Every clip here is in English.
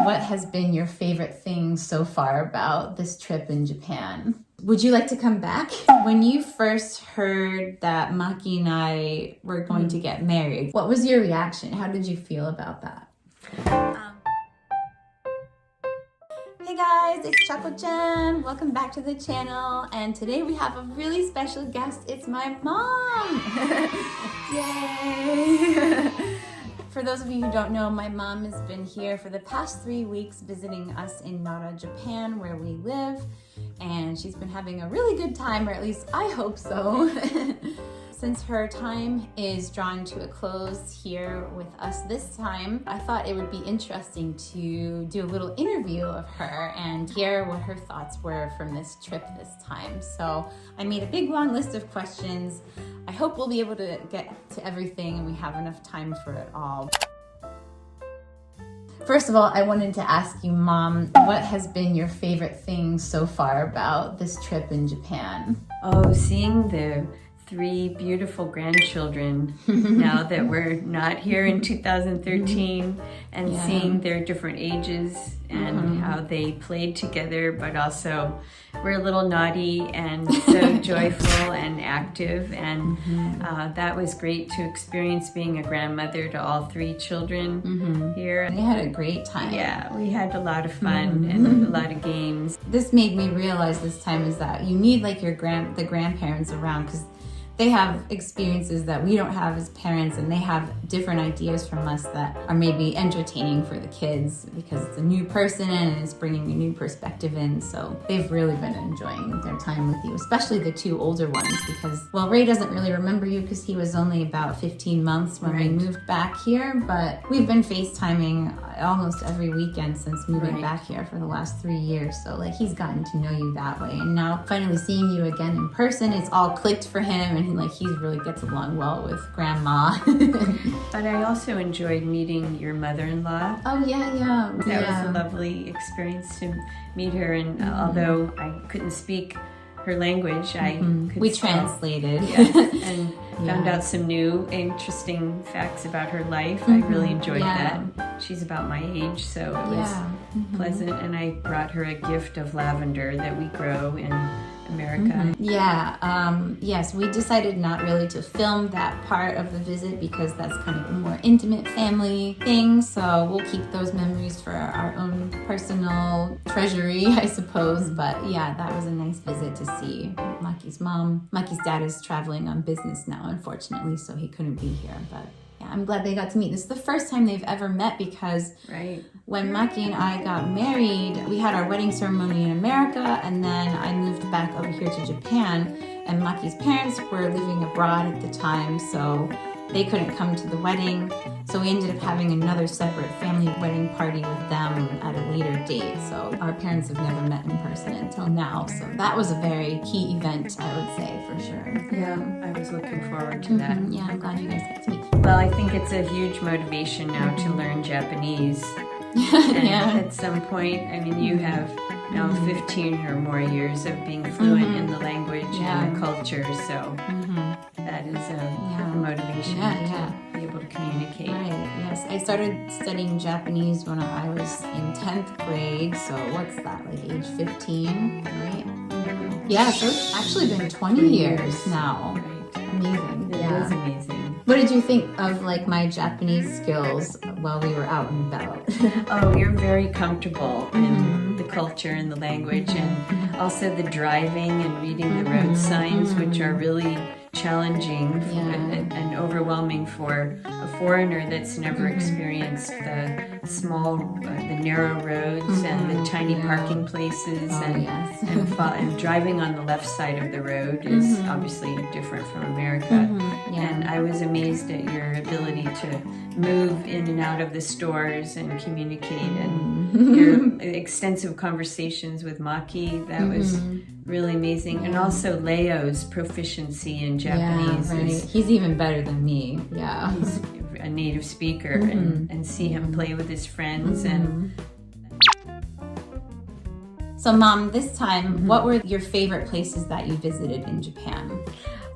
what has been your favorite thing so far about this trip in Japan? Would you like to come back? When you first heard that Maki and I were going to get married, what was your reaction? How did you feel about that? Hey guys, it's Chako-chan. Welcome back to the channel. And today we have a really special guest. It's my mom. Yay! For those of you who don't know, my mom has been here for the past 3 weeks visiting us in Nara, Japan, where we live. And she's been having a really good time, or at least I hope so. Since her time is drawing to a close here with us this time, I thought it would be interesting to do a little interview of her and hear what her thoughts were from this trip this time. So I made a big long list of questions. I hope we'll be able to get to everything and we have enough time for it all. First of all, I wanted to ask you, Mom, what has been your favorite thing so far about this trip in Japan? Oh, seeing the 3 beautiful grandchildren now that we're not here in 2013 and seeing their different ages and how they played together, but also we're a little naughty and so joyful and active, and that was great to experience being a grandmother to all 3 children here. We had a great time. Yeah, we had a lot of fun and a lot of games. This made me realize this time is that you need like your the grandparents around, because they have experiences that we don't have as parents, and they have different ideas from us that are maybe entertaining for the kids because it's a new person and it's bringing a new perspective in. So they've really been enjoying their time with you, especially the 2 older ones, because, well, Ray doesn't really remember you because he was only about 15 months when we moved back here, but we've been FaceTiming almost every weekend since moving back here for the last 3 years. So like he's gotten to know you that way, and now finally seeing you again in person, it's all clicked for him, and he really gets along well with Grandma. But I also enjoyed meeting your mother-in-law. Oh yeah. That was a lovely experience to meet her, and although I couldn't speak her language, I could translated. Yes, and found out some new interesting facts about her life. I really enjoyed that. She's about my age, so it was pleasant, and I brought her a gift of lavender that we grow in America. Yes, we decided not really to film that part of the visit because that's kind of a more intimate family thing, so we'll keep those memories for our own personal treasury, I suppose. But yeah, that was a nice visit to see Maki's mom. Maki's dad is traveling on business now, unfortunately, so he couldn't be here, but yeah, I'm glad they got to meet. This is the first time they've ever met, because when Maki and I got married, we had our wedding ceremony in America, and then I moved back over here to Japan, and Maki's parents were living abroad at the time, so they couldn't come to the wedding. So we ended up having another separate family wedding party with them at a later date. So our parents have never met in person until now. So that was a very key event, I would say, for sure. Yeah, I was looking forward to that. Yeah, I'm glad you guys got to meet. Well, I think it's a huge motivation now to learn Japanese. And at some point, I mean, you have now 15 or more years of being fluent in the language and the culture, so that is a motivation to be able to communicate. Yes. I started studying Japanese when I was in 10th grade, so what's that, like age 15, right? Yeah, so it's actually been 20 years now. Amazing. It is amazing. What did you think of like my Japanese skills while we were out and about? Oh, you're very comfortable in the culture and the language, and also the driving and reading the road signs, which are really challenging and overwhelming for a foreigner that's never experienced the small, the narrow roads and the tiny parking places, and driving on the left side of the road is obviously different from America. And I was amazed at your ability to move in and out of the stores and communicate, and your extensive conversations with Maki. That was really amazing. And also Leo's proficiency in Japanese. He's even better than me. He's a native speaker, and see him play with his friends. And so, Mom, this time, what were your favorite places that you visited in Japan?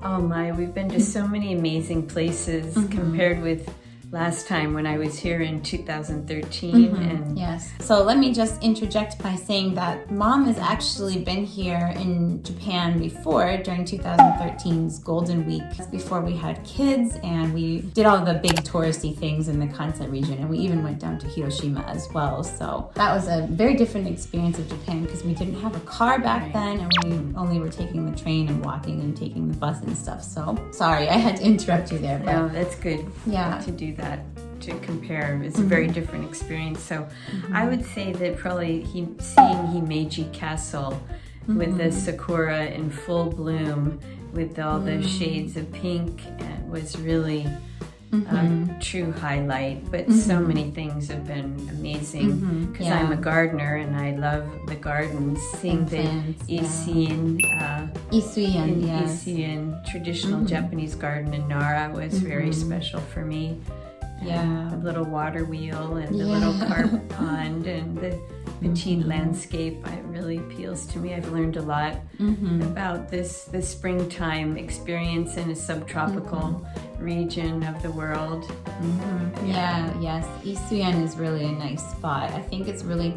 Oh my, we've been to so many amazing places compared with last time when I was here in 2013. And yes. So let me just interject by saying that Mom has actually been here in Japan before during 2013's Golden Week before we had kids, and we did all the big touristy things in the Kansai region, and we even went down to Hiroshima as well. So that was a very different experience of Japan because we didn't have a car back then, and we only were taking the train and walking and taking the bus and stuff. So sorry, I had to interrupt you there. But no, that's good. Yeah. To do that, to compare. It's a very different experience. So I would say that probably seeing Himeji Castle with the sakura in full bloom with all the shades of pink was really a true highlight. But so many things have been amazing because I'm a gardener and I love the gardens. Seeing the Isuian traditional Japanese garden in Nara was very special for me. Yeah. The little water wheel and the little carp pond and the petite landscape, it really appeals to me. I've learned a lot about the springtime experience in a subtropical region of the world. Yes. Isuian is really a nice spot. I think it's really,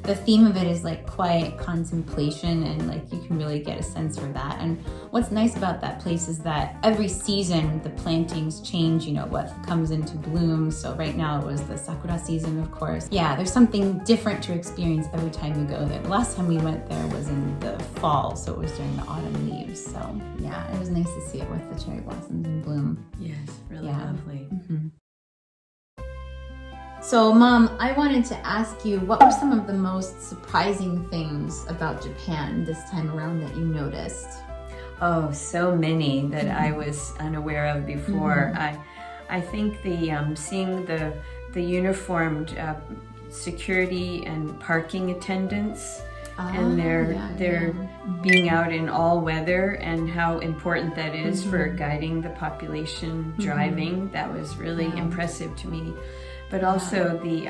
the theme of it is like quiet contemplation, and like you can really get a sense for that. And what's nice about that place is that every season the plantings change, you know, what comes into bloom. So right now it was the sakura season, of course. Yeah, there's something different to experience every time you go there. The last time we went there was in the fall, so it was during the autumn leaves. So yeah, it was nice to see it with the cherry blossoms in bloom. Yes, really lovely. So, Mom, I wanted to ask you, what were some of the most surprising things about Japan this time around that you noticed? Oh, so many that I was unaware of before. I think seeing the uniformed security and parking attendants and their being out in all weather and how important that is for guiding the population driving. That was really impressive to me. But also the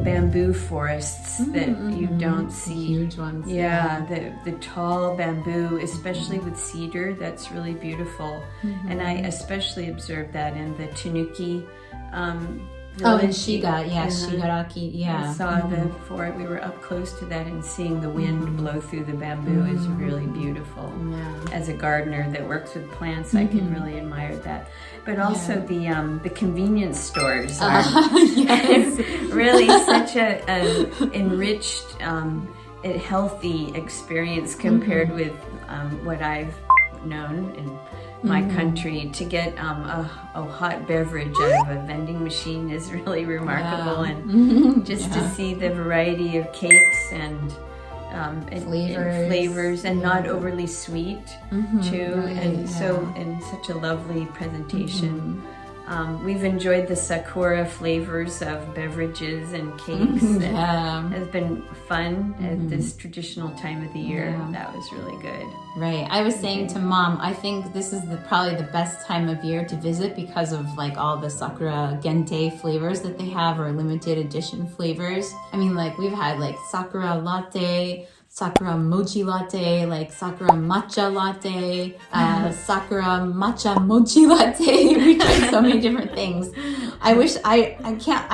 bamboo forests that you don't see. The huge ones. Yeah, the tall bamboo, especially with cedar, that's really beautiful. And I especially observed that in the Tanuki village. In Shiga, Shigaraki, I saw we were up close to that, and seeing the wind blow through the bamboo is really beautiful. As a gardener that works with plants, I can really admire that. But also the convenience stores are really such an enriched, healthy experience compared with what I've known in my country. To get a hot beverage out of a vending machine is really remarkable, and just to see the variety of cakes and flavors and not overly sweet too, and such a lovely presentation. We've enjoyed the sakura flavors of beverages and cakes. It has been fun at this traditional time of the year. That was really good. Right. I was saying to Mom, I think this is probably the best time of year to visit because of like all the sakura gente flavors that they have, or limited edition flavors. I mean, like we've had like sakura latte, sakura mochi latte, like sakura matcha latte, sakura matcha mochi latte. We tried so many different things. I wish I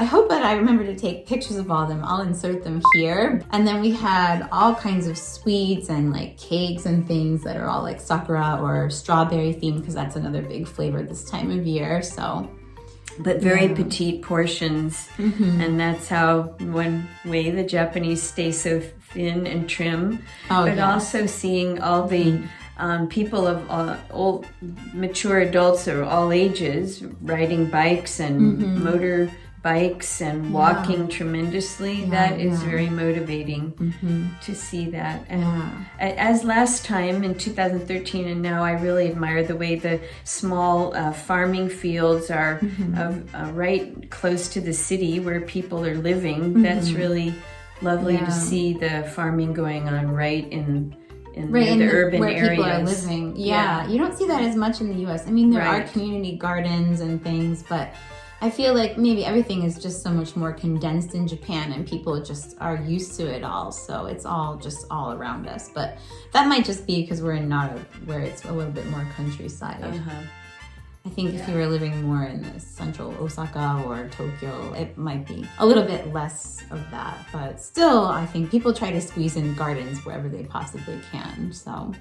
hope that I remember to take pictures of all of them. I'll insert them here. And then we had all kinds of sweets and like cakes and things that are all like sakura or strawberry themed, because that's another big flavor this time of year. So, but very petite portions, and that's how one way the Japanese stay so thin and trim. But also seeing all the people of old mature adults of all ages riding bikes and motor bikes and walking tremendously. That is very motivating to see that. And as last time in 2013 and now, I really admire the way the small farming fields are right close to the city where people are living. That's really lovely to see the farming going on right in the urban where areas. People are living. You don't see that as much in the U.S. I mean, there are community gardens and things, but I feel like maybe everything is just so much more condensed in Japan, and people just are used to it all. So it's all just all around us. But that might just be because we're in Nara, where it's a little bit more countryside. I think if you were living more in the central Osaka or Tokyo, it might be a little bit less of that. But still, I think people try to squeeze in gardens wherever they possibly can. So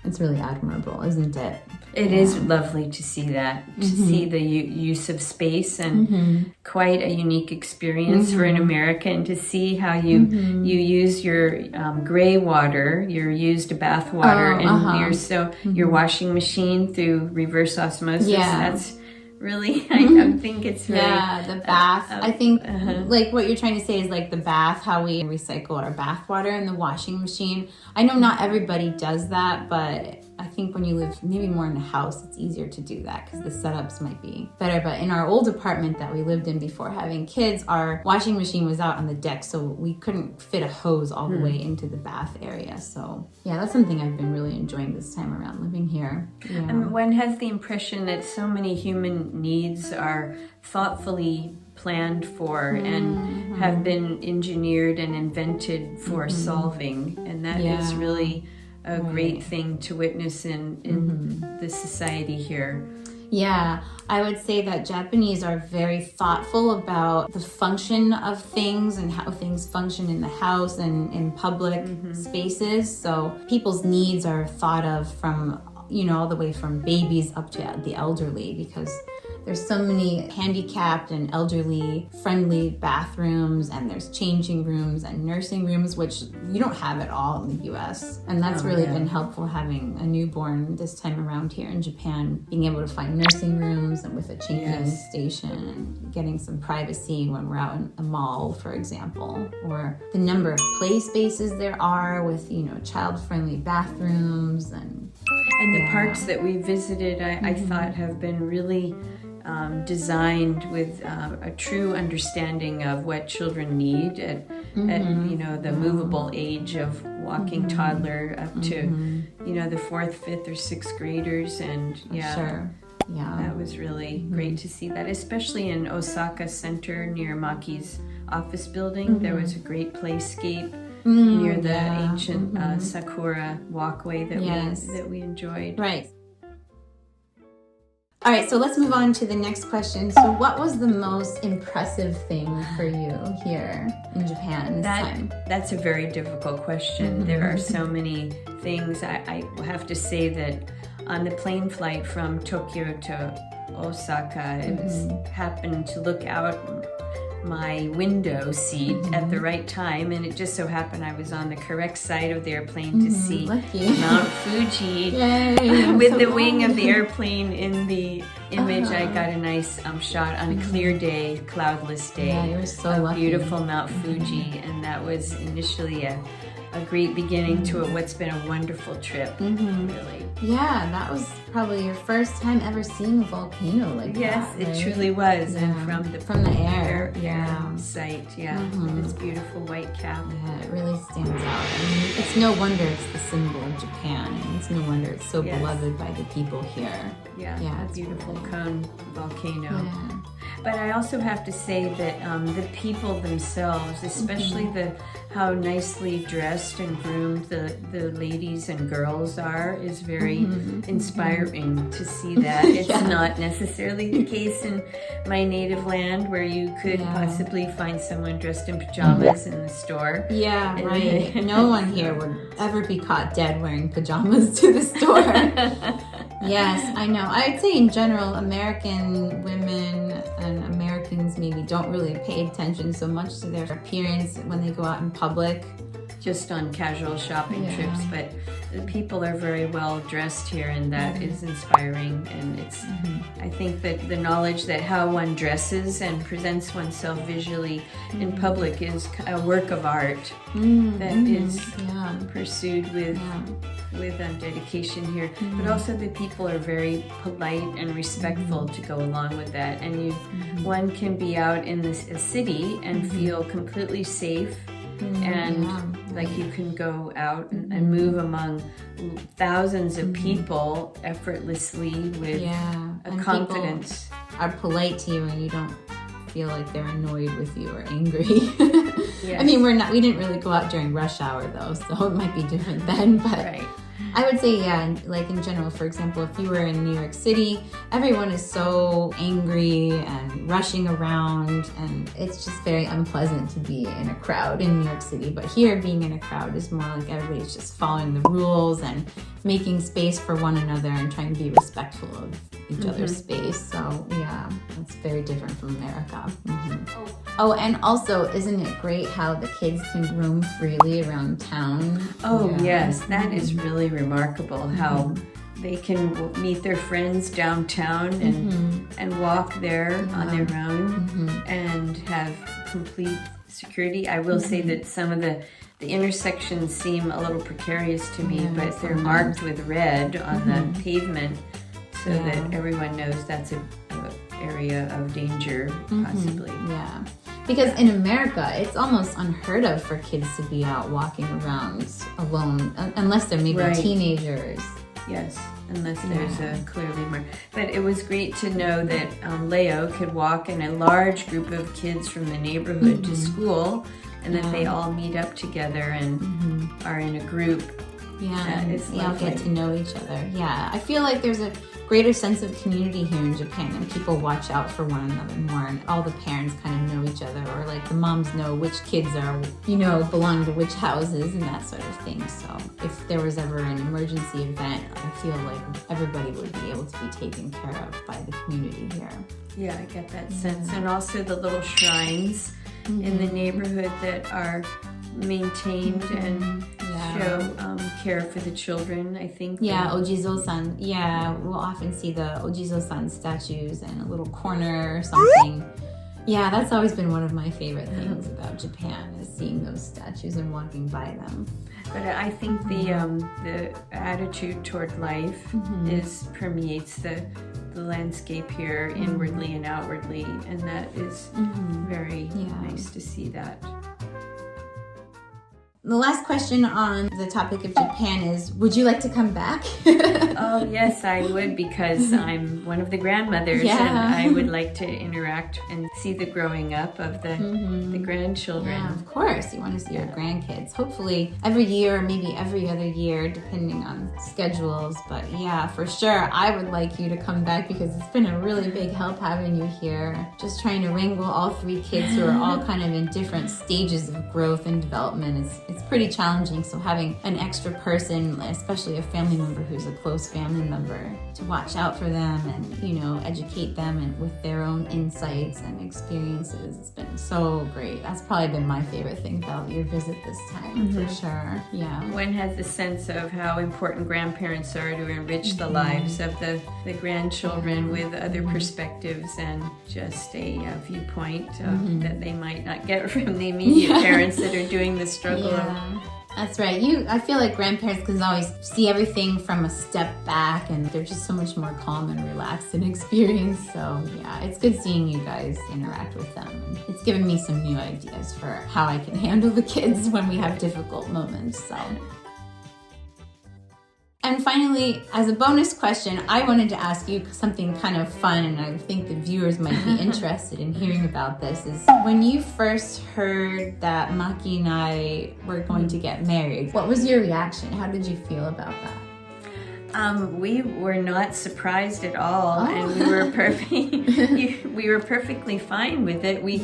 it's really admirable, isn't it? It is lovely to see that, to see the use of space, and quite a unique experience for an American to see how you use your gray water, your used bath water, and your washing machine through reverse osmosis. That's really, I think it's really... Yeah, the bath. I think like what you're trying to say is like the bath, how we recycle our bath water in the washing machine. I know not everybody does that, but I think when you live maybe more in a house, it's easier to do that because the setups might be better. But in our old apartment that we lived in before having kids, our washing machine was out on the deck, so we couldn't fit a hose all the way into the bath area. So yeah, that's something I've been really enjoying this time around living here. Yeah. And one has the impression that so many human needs are thoughtfully planned for and have been engineered and invented for solving, and that is really a great thing to witness in the society here. Yeah, I would say that Japanese are very thoughtful about the function of things and how things function in the house and in public spaces. So people's needs are thought of from, you know, all the way from babies up to the elderly, because there's so many handicapped and elderly friendly bathrooms, and there's changing rooms and nursing rooms, which you don't have at all in the US. And that's really been helpful having a newborn this time around here in Japan, being able to find nursing rooms and with a changing station and getting some privacy when we're out in a mall, for example, or the number of play spaces there are with, you know, child-friendly bathrooms and the parks that we visited, I thought have been really designed with a true understanding of what children need at you know, the movable age of walking toddler up to you know, the 4th, 5th, or 6th graders, and that was really great to see that, especially in Osaka Center near Maki's office building. There was a great playscape near the ancient sakura walkway that we enjoyed. Right. All right, so let's move on to the next question. So what was the most impressive thing for you here in Japan this time? That's a very difficult question. There are so many things. I have to say that on the plane flight from Tokyo to Osaka, it happened to look out my window seat at the right time, and it just so happened I was on the correct side of the airplane to see Mount Fuji. With the wing of the airplane in the image. I got a nice shot on a clear day, cloudless day. Yeah, you were so lucky. Beautiful Mount Fuji, and that was initially a great beginning to what's been a wonderful trip, really. Yeah, that was probably your first time ever seeing a volcano like that. Yes, it truly was, and from the air sight, this beautiful white cap. Yeah, it really stands out. I mean, it's no wonder it's the symbol of Japan, and it's no wonder it's so beloved by the people here. Yeah, a beautiful cone volcano. Yeah. But I also have to say that the people themselves, especially how nicely dressed and groomed the ladies and girls are, is very inspiring to see that. It's not necessarily the case in my native land, where you could possibly find someone dressed in pajamas in the store. Yeah, right. No one here would ever be caught dead wearing pajamas to the store. Yes, I know. I'd say in general, American women and Americans maybe don't really pay attention so much to their appearance when they go out in public. Just on casual shopping trips, but the people are very well dressed here, and that is inspiring. And it's, I think that the knowledge that how one dresses and presents oneself visually in public is a work of art that is pursued with dedication here. But also the people are very polite and respectful to go along with that. And one can be out in a city and feel completely safe. And like you can go out and move among thousands of people effortlessly with a confidence. Are polite to you, and you don't feel like they're annoyed with you or angry. I mean, we didn't really go out during rush hour though, so it might be different then. But I would say, yeah, like in general, for example, if you were in New York City, everyone is so angry and rushing around, and it's just very unpleasant to be in a crowd in New York City. But here, being in a crowd is more like everybody's just following the rules and making space for one another and trying to be respectful of each other's space. So yeah, that's very different from America. Oh, and also, isn't it great how the kids can roam freely around town? Oh, yes, that is really remarkable how they can meet their friends downtown and walk there on their own and have complete security. I will say that some of the intersections seem a little precarious to me, but they're marked with red on the pavement so that everyone knows that's an area of danger, possibly. Yeah. Because in America, it's almost unheard of for kids to be out walking around alone, unless they're maybe teenagers. Yes, unless there's a clearly marked. But it was great to know that Leo could walk in a large group of kids from the neighborhood to school, and that they all meet up together and are in a group. Yeah, and they all get to know each other. Yeah, I feel like there's a greater sense of community here in Japan, and people watch out for one another more, and all the parents kind of know each other, or like the moms know which kids are, belong to which houses and that sort of thing. So if there was ever an emergency event, I feel like everybody would be able to be taken care of by the community here. Yeah, I get that sense. And also the little shrines in the neighborhood that are maintained and show care for the children, I think. Yeah, Ojizo-san. Yeah, we'll often see the Ojizo-san statues in a little corner or something. Yeah, that's always been one of my favorite things about Japan, is seeing those statues and walking by them. But I think the attitude toward life permeates the landscape here inwardly and outwardly, and that is very nice to see that. The last question on the topic of Japan is, would you like to come back? Oh, yes, I would, because I'm one of the grandmothers, and I would like to interact and see the growing up of the grandchildren. Yeah, of course. You want to see your grandkids. Hopefully every year, or maybe every other year, depending on schedules. But yeah, for sure, I would like you to come back, because it's been a really big help having you here. Just trying to wrangle all three kids who are all kind of in different stages of growth and development it's pretty challenging. So having an extra person, especially a family member who's a close family member, to watch out for them and, educate them and with their own insights and experiences, it's been so great. That's probably been my favorite thing about your visit this time, for sure. Yeah. One has the sense of how important grandparents are to enrich the lives of the grandchildren with other perspectives and just a viewpoint that they might not get from the immediate parents that are doing the struggle. That's right. I feel like grandparents can always see everything from a step back, and they're just so much more calm and relaxed in experience. So yeah, it's good seeing you guys interact with them. And it's given me some new ideas for how I can handle the kids when we have difficult moments. So. And finally, as a bonus question, I wanted to ask you something kind of fun, and I think the viewers might be interested in hearing about this, is when you first heard that Maki and I were going to get married, what was your reaction? How did you feel about that? We were not surprised at all, and we were perfectly fine with it. We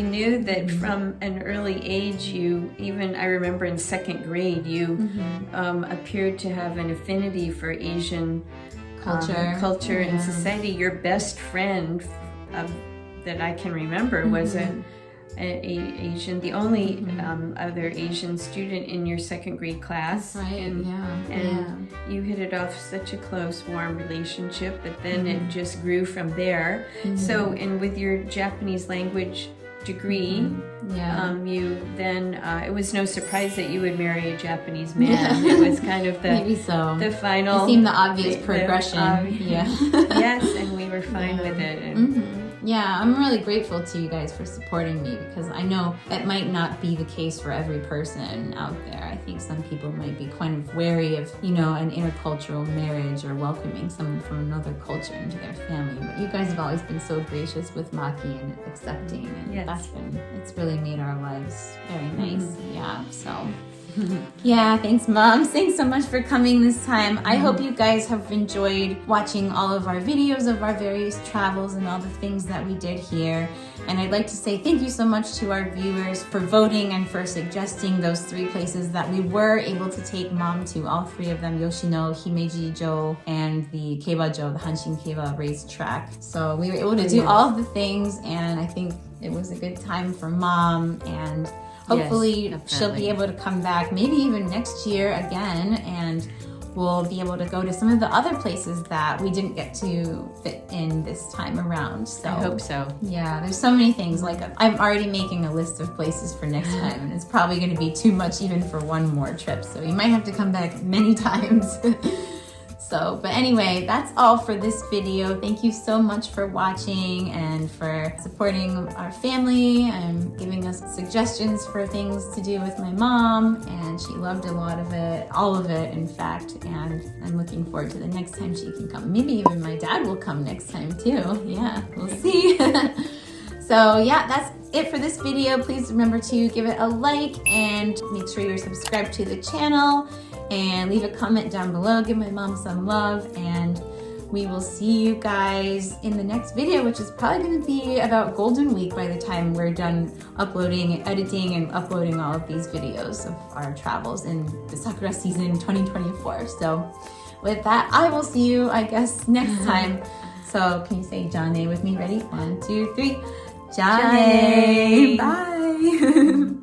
knew that from an early age, I remember in second grade, you appeared to have an affinity for Asian culture and society. Your best friend that I can remember was the only other Asian student in your second grade class. Right, and you hit it off such a close, warm relationship, but then it just grew from there. So, and with your Japanese language degree, you then, it was no surprise that you would marry a Japanese man. It was kind of the final... It seemed the obvious progression. Yes, and we were fine with it. And, Yeah, I'm really grateful to you guys for supporting me, because I know that might not be the case for every person out there. I think some people might be kind of wary of, an intercultural marriage or welcoming someone from another culture into their family. But you guys have always been so gracious with Maki and accepting, and it's really made our lives very nice. Yeah, so Yeah, thanks, Mom. Thanks so much for coming this time. I hope you guys have enjoyed watching all of our videos of our various travels and all the things that we did here. And I'd like to say thank you so much to our viewers for voting and for suggesting those 3 places that we were able to take Mom to, all 3 of them, Yoshino, Himeji-jo, and the Keiba-jo, the Hanshin Keiba racetrack. So we were able to do all of the things, and I think it was a good time for Mom, and hopefully she'll be able to come back maybe even next year again, and we'll be able to go to some of the other places that we didn't get to fit in this time around. So I hope so. Yeah, there's so many things. Like, I'm already making a list of places for next time, and it's probably going to be too much even for one more trip. So you might have to come back many times. So, but anyway, that's all for this video. Thank you so much for watching and for supporting our family and giving us suggestions for things to do with my mom. And she loved a lot of it, all of it, in fact. And I'm looking forward to the next time she can come. Maybe even my dad will come next time too. Yeah, we'll see. So yeah, that's it for this video. Please remember to give it a like and make sure you're subscribed to the channel. And leave a comment down below, give my mom some love, and we will see you guys in the next video, which is probably going to be about Golden Week by the time we're done uploading, editing, and uploading all of these videos of our travels in the Sakura season 2024. So with that, I will see you, I guess, next time. So can you say Jane with me? Ready? 1, 2, 3. Jane! Bye!